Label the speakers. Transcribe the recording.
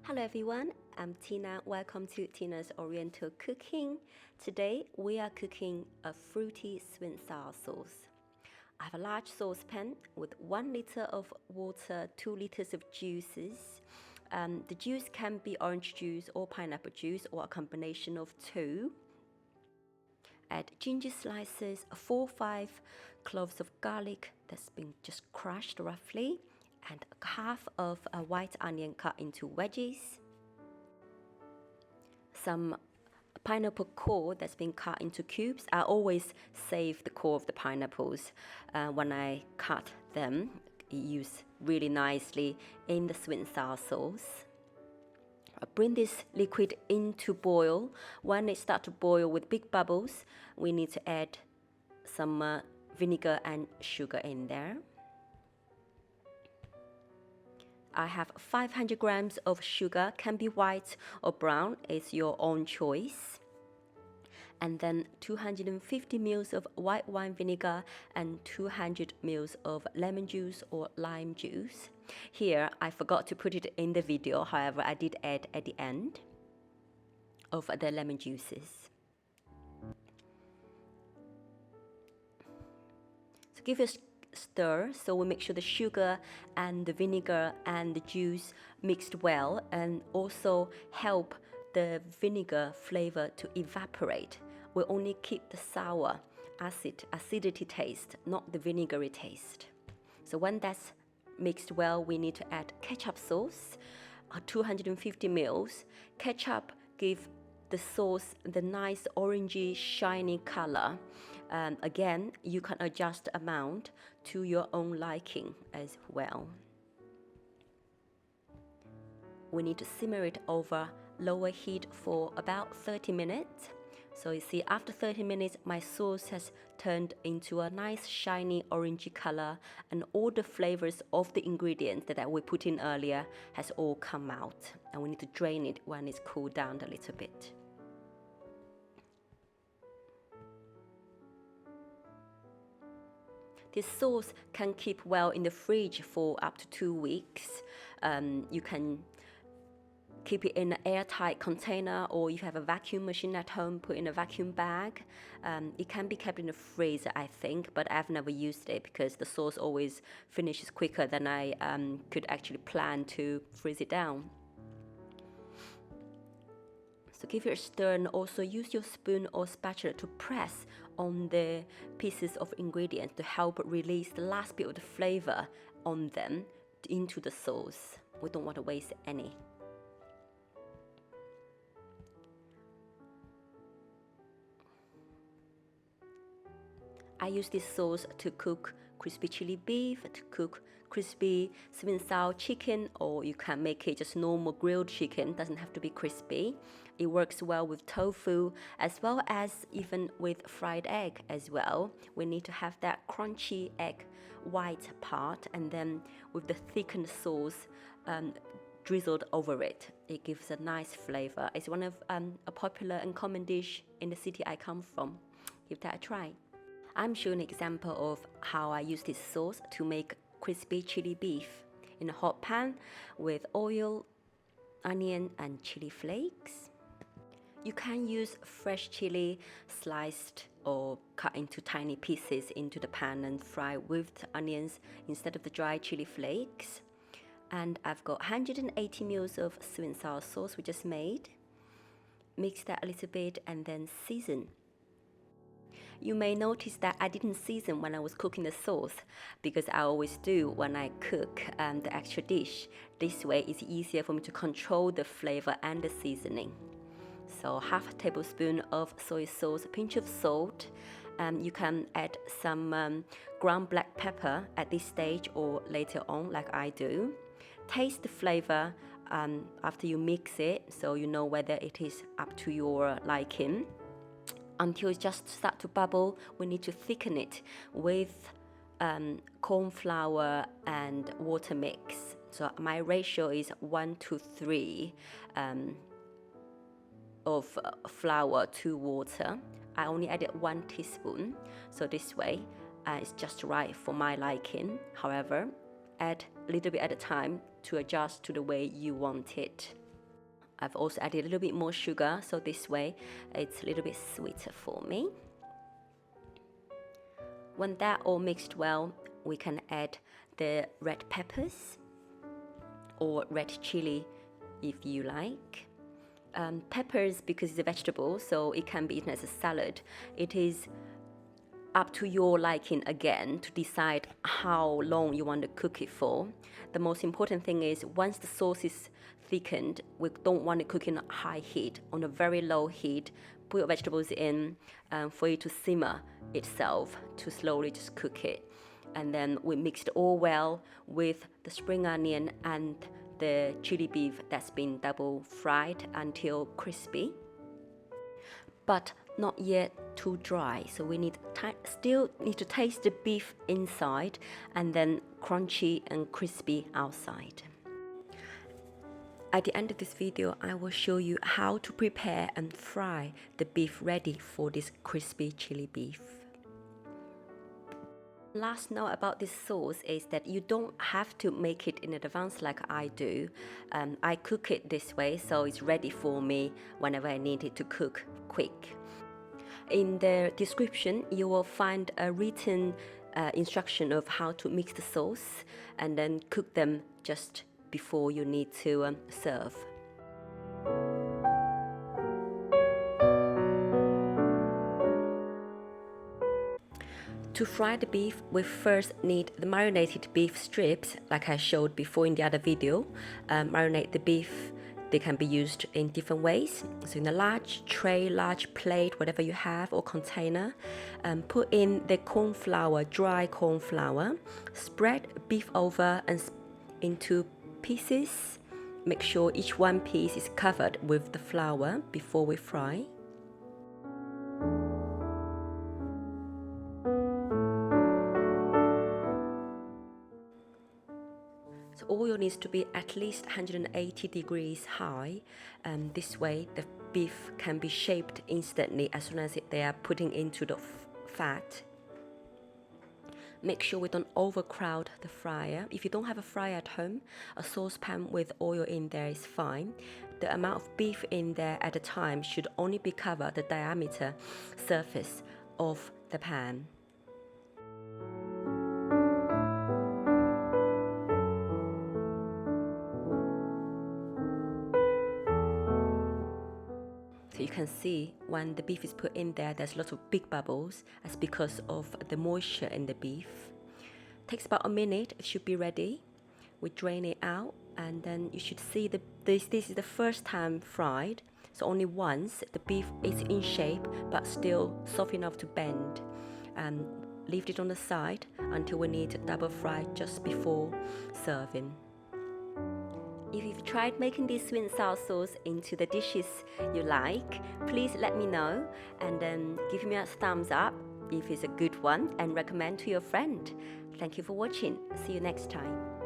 Speaker 1: Hello everyone, I'm Tina. Welcome to Tina's Oriental Cooking. Today we are cooking a fruity sweet and sour sauce. I have a large saucepan with 1 liter of water, 2 liters of juices. The juice can be orange juice or pineapple juice or a combination of two. Add ginger slices, 4 or 5 cloves of garlic that's been just crushed roughly, and half of a white onion cut into wedges. Some pineapple core that's been cut into cubes. I always save the core of the pineapples when I cut them. It uses really nicely in the sweet and sour sauce. Bring this liquid into boil. When it starts to boil with big bubbles, we need to add some vinegar and sugar in there. I have 500 grams of sugar, can be white or brown, it's your own choice. And then 250 ml of white wine vinegar and 200 ml of lemon juice or lime juice. Here, I forgot to put it in the video, however, I did add at the end of the lemon juices. So give it a stir, so we make sure the sugar and the vinegar and the juice mixed well, and also help the vinegar flavor to evaporate. We only keep the sour acidity taste, not the vinegary taste. So when that's mixed well, we need to add ketchup sauce, 250 ml. Ketchup gives the sauce the nice orangey shiny color. Again, you can adjust the amount to your own liking as well. We need to simmer it over lower heat for about 30 minutes. So you see, after 30 minutes, my sauce has turned into a nice shiny orangey color, and all the flavors of the ingredients that we put in earlier has all come out. And we need to drain it when it's cooled down a little bit. This sauce can keep well in the fridge for up to 2 weeks. You can keep it in an airtight container, or if you have a vacuum machine at home, put in a vacuum bag. It can be kept in the freezer, I think, but I've never used it because the sauce always finishes quicker than I could actually plan to freeze it down. So give it a stir, and also use your spoon or spatula to press on the pieces of ingredients to help release the last bit of the flavor on them into the sauce. We don't want to waste any. I use this sauce to cook crispy chili beef, to cook crispy sweet and sour chicken, or you can make it just normal grilled chicken, doesn't have to be crispy. It works well with tofu as well as even with fried egg as well. We need to have that crunchy egg white part, and then with the thickened sauce drizzled over it. It gives a nice flavor. It's one of a popular and common dish in the city I come from. Give that a try. I'm showing an example of how I use this sauce to make crispy chili beef in a hot pan with oil, onion and chili flakes. You can use fresh chili sliced or cut into tiny pieces into the pan and fry with the onions instead of the dry chili flakes. And I've got 180 ml of sweet and sour sauce we just made. Mix that a little bit and then season. You may notice that I didn't season when I was cooking the sauce, because I always do when I cook the actual dish. This way it's easier for me to control the flavor and the seasoning. So half a tablespoon of soy sauce, a pinch of salt. You can add some ground black pepper at this stage or later on like I do. Taste the flavor after you mix it, so you know whether it is up to your liking. Until it just starts to bubble, we need to thicken it with corn flour and water mix. So my ratio is 1:3 of flour to water. I only added 1 teaspoon, so this way it's just right for my liking. However, add a little bit at a time to adjust to the way you want it. I've also added a little bit more sugar, so this way it's a little bit sweeter for me. When that all mixed well, we can add the red peppers or red chili if you like. Peppers, because it's a vegetable, so it can be eaten as a salad. It is up to your liking again to decide how long you want to cook it for. The most important thing is once the sauce is thickened, we don't want to cook in high heat. On a very low heat, put your vegetables in for it to simmer itself, to slowly just cook it. And then we mix it all well with the spring onion and the chili beef that's been double fried until crispy, but not yet too dry. So we still need to taste the beef inside and then crunchy and crispy outside. At the end of this video, I will show you how to prepare and fry the beef ready for this crispy chili beef. Last note about this sauce is that you don't have to make it in advance like I do. I cook it this way, so it's ready for me whenever I need it to cook quick. In the description, you will find a written instruction of how to mix the sauce and then cook them just before you need to serve. To fry the beef, we first need the marinated beef strips, like I showed before in the other video. Marinate the beef, they can be used in different ways. So in a large tray, large plate, whatever you have, or container, put in the corn flour, dry corn flour, spread beef over and into pieces. Make sure each one piece is covered with the flour before we fry. So oil needs to be at least 180 degrees high. This way the beef can be shaped instantly as soon as they are putting into the fat. Make sure we don't overcrowd the fryer. If you don't have a fryer at home, a saucepan with oil in there is fine. The amount of beef in there at a time should only be covered the diameter surface of the pan. So you can see when the beef is put in there, there's lots of big bubbles. That's because of the moisture in the beef. Takes about a minute, it should be ready. We drain it out and then you should see this is the first time fried. So only once the beef is in shape but still soft enough to bend. And leave it on the side until we need double fry just before serving. If you've tried making this sweet and sour sauce into the dishes you like, please let me know and then give me a thumbs up if it's a good one and recommend to your friend. Thank you for watching. See you next time.